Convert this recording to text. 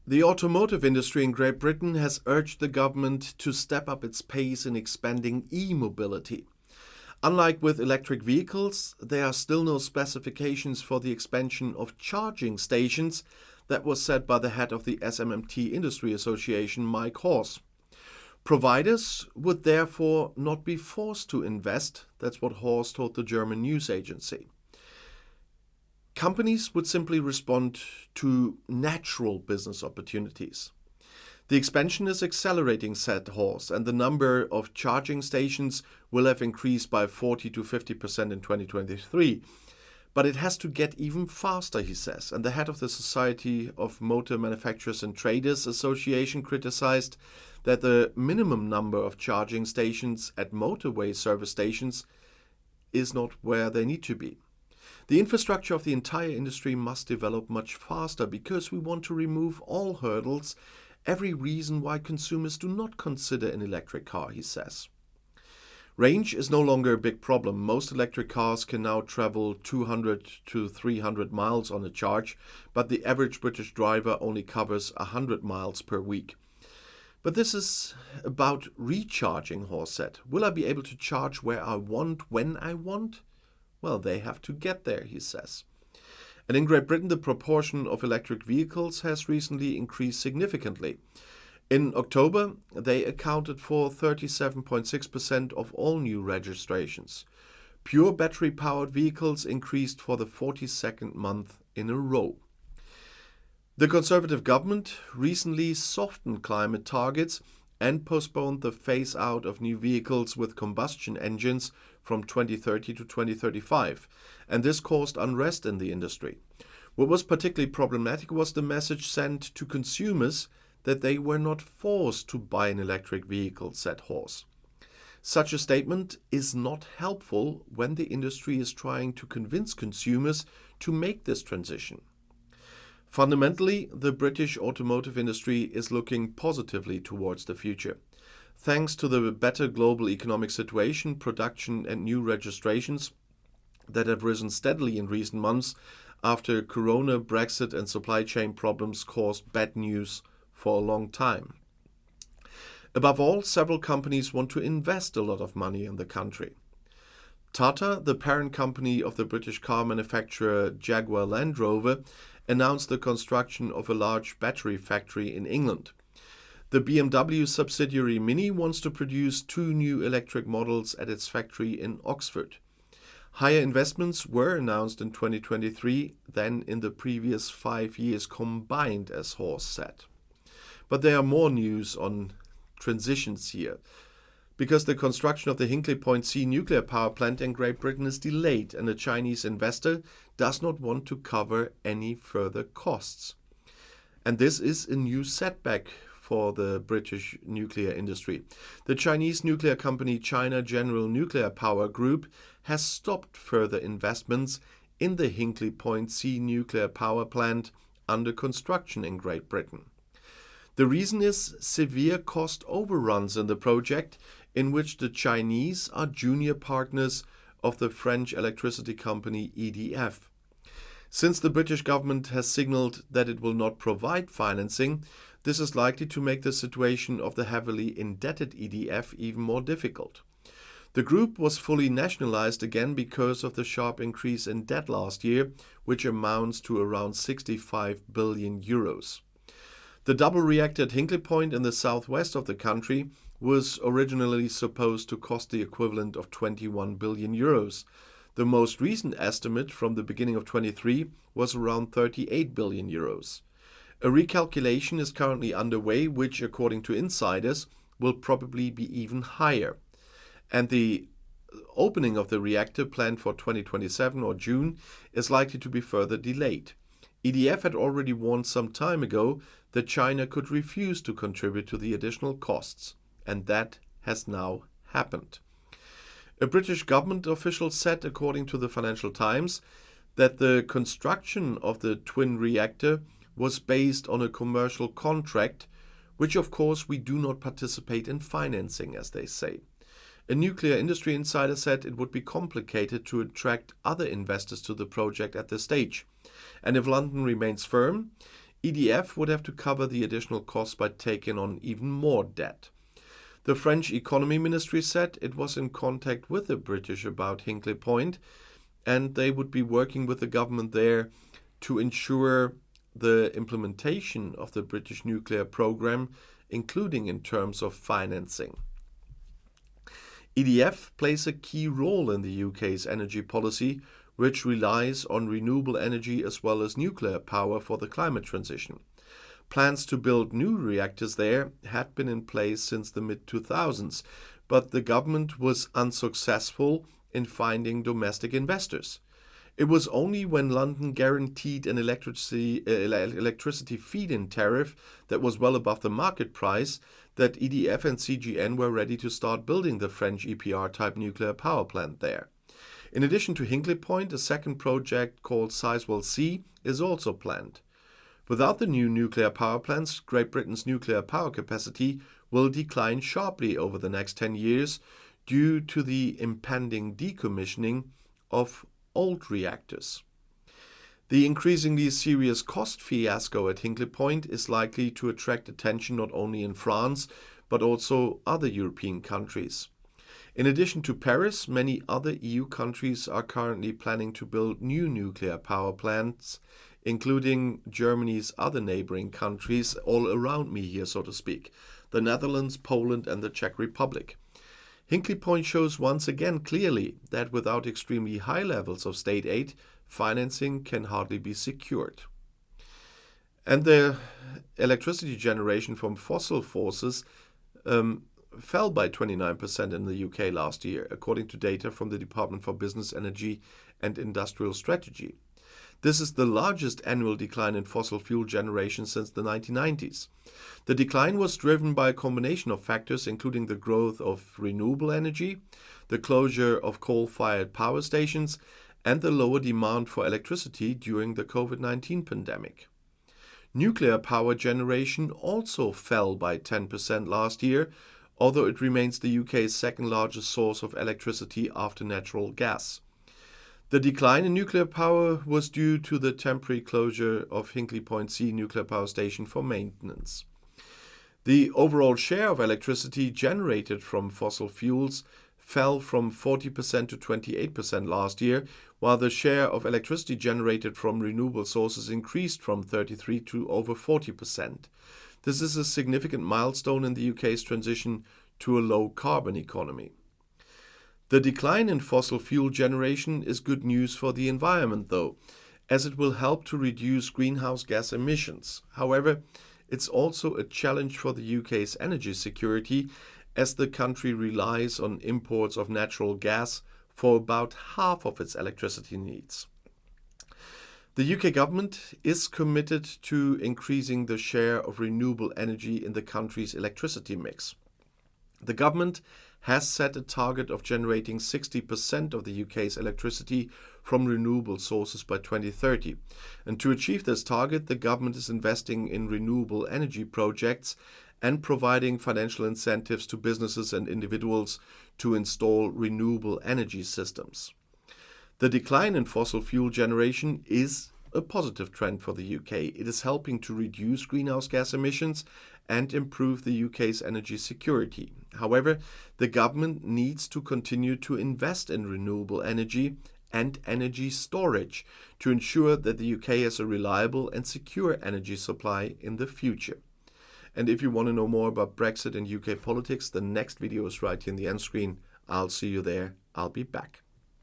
The automotive industry in Great Britain has urged the government to step up its pace in expanding e-mobility. Unlike with electric vehicles, there are still no specifications for the expansion of charging stations that was set by the head of the SMMT Industry Association, Mike Hawes. Providers would therefore not be forced to invest, that's what Hawes told the German news agency. Companies would simply respond to natural business opportunities. The expansion is accelerating, said Hawes, and the number of charging stations will have increased by 40 to 50% in 2023. But it has to get even faster, he says. And the head of the Society of Motor Manufacturers and Traders Association criticized that the minimum number of charging stations at motorway service stations is not where they need to be. The infrastructure of the entire industry must develop much faster because we want to remove all hurdles, every reason why consumers do not consider an electric car, he says. Range is no longer a big problem. Most electric cars can now travel 200 to 300 miles on a charge, but the average British driver only covers 100 miles per week. But this is about recharging, Hawes said. Will I be able to charge where I want, when I want? Well, they have to get there, he says. And in Great Britain, the proportion of electric vehicles has recently increased significantly. In October, they accounted for 37.6% of all new registrations. Pure battery-powered vehicles increased for the 42nd month in a row. The Conservative government recently softened climate targets and postponed the phase-out of new vehicles with combustion engines from 2030 to 2035, and this caused unrest in the industry. What was particularly problematic was the message sent to consumers that they were not forced to buy an electric vehicle, said Hawes. Such a statement is not helpful when the industry is trying to convince consumers to make this transition. Fundamentally, the British automotive industry is looking positively towards the future. Thanks to the better global economic situation, production and new registrations that have risen steadily in recent months after Corona, Brexit and supply chain problems caused bad news for a long time. Above all, several companies want to invest a lot of money in the country. Tata, the parent company of the British car manufacturer Jaguar Land Rover, announced the construction of a large battery factory in England. The BMW subsidiary Mini wants to produce 2 new electric models at its factory in Oxford. Higher investments were announced in 2023 than in the previous 5 years combined, as Hawes said. But there are more news on transitions here, because the construction of the Hinkley Point C nuclear power plant in Great Britain is delayed and a Chinese investor does not want to cover any further costs. And this is a new setback for the British nuclear industry. The Chinese nuclear company China General Nuclear Power Group has stopped further investments in the Hinkley Point C nuclear power plant under construction in Great Britain. The reason is severe cost overruns in the project, in which the Chinese are junior partners of the French electricity company EDF. Since the British government has signaled that it will not provide financing, this is likely to make the situation of the heavily indebted EDF even more difficult. The group was fully nationalized again because of the sharp increase in debt last year, which amounts to around 65 billion euros. The double reactor at Hinkley Point in the southwest of the country was originally supposed to cost the equivalent of 21 billion euros. The most recent estimate from the beginning of 23 was around 38 billion euros. A recalculation is currently underway, which, according to insiders, will probably be even higher. And the opening of the reactor, planned for 2027 or June, is likely to be further delayed. EDF had already warned some time ago that China could refuse to contribute to the additional costs, and that has now happened. A British government official said, according to the Financial Times, that the construction of the twin reactor was based on a commercial contract, which of course we do not participate in financing, as they say. A nuclear industry insider said it would be complicated to attract other investors to the project at this stage. And if London remains firm, EDF would have to cover the additional costs by taking on even more debt. The French Economy Ministry said it was in contact with the British about Hinkley Point, and they would be working with the government there to ensure the implementation of the British nuclear program, including in terms of financing. EDF plays a key role in the UK's energy policy, which relies on renewable energy as well as nuclear power for the climate transition. Plans to build new reactors there had been in place since the mid-2000s, but the government was unsuccessful in finding domestic investors. It was only when London guaranteed an electricity feed-in tariff that was well above the market price that EDF and CGN were ready to start building the French EPR-type nuclear power plant there. In addition to Hinkley Point, a second project called Sizewell C is also planned. Without the new nuclear power plants, Great Britain's nuclear power capacity will decline sharply over the next 10 years due to the impending decommissioning of old reactors. The increasingly serious cost fiasco at Hinkley Point is likely to attract attention not only in France, but also other European countries. In addition to Paris, many other EU countries are currently planning to build new nuclear power plants, including Germany's other neighboring countries all around me here, so to speak, the Netherlands, Poland, and the Czech Republic. Hinkley Point shows once again clearly that without extremely high levels of state aid, financing can hardly be secured. And the electricity generation from fossil sources fell by 29% in the UK last year, according to data from the Department for Business, Energy and Industrial Strategy. This is the largest annual decline in fossil fuel generation since the 1990s. The decline was driven by a combination of factors, including the growth of renewable energy, the closure of coal-fired power stations, and the lower demand for electricity during the COVID-19 pandemic. Nuclear power generation also fell by 10% last year, although it remains the UK's second largest source of electricity after natural gas. The decline in nuclear power was due to the temporary closure of Hinkley Point C nuclear power station for maintenance. The overall share of electricity generated from fossil fuels fell from 40% to 28% last year, while the share of electricity generated from renewable sources increased from 33% to over 40%. This is a significant milestone in the UK's transition to a low-carbon economy. The decline in fossil fuel generation is good news for the environment, though, as it will help to reduce greenhouse gas emissions. However, it's also a challenge for the UK's energy security, as the country relies on imports of natural gas for about half of its electricity needs. The UK government is committed to increasing the share of renewable energy in the country's electricity mix. The government has set a target of generating 60% of the UK's electricity from renewable sources by 2030. And to achieve this target, the government is investing in renewable energy projects and providing financial incentives to businesses and individuals to install renewable energy systems. The decline in fossil fuel generation is a positive trend for the UK. It is helping to reduce greenhouse gas emissions and improve the UK's energy security. However, the government needs to continue to invest in renewable energy and energy storage to ensure that the UK has a reliable and secure energy supply in the future. And if you want to know more about Brexit and UK politics, the next video is right here in the end screen. I'll see you there. I'll be back.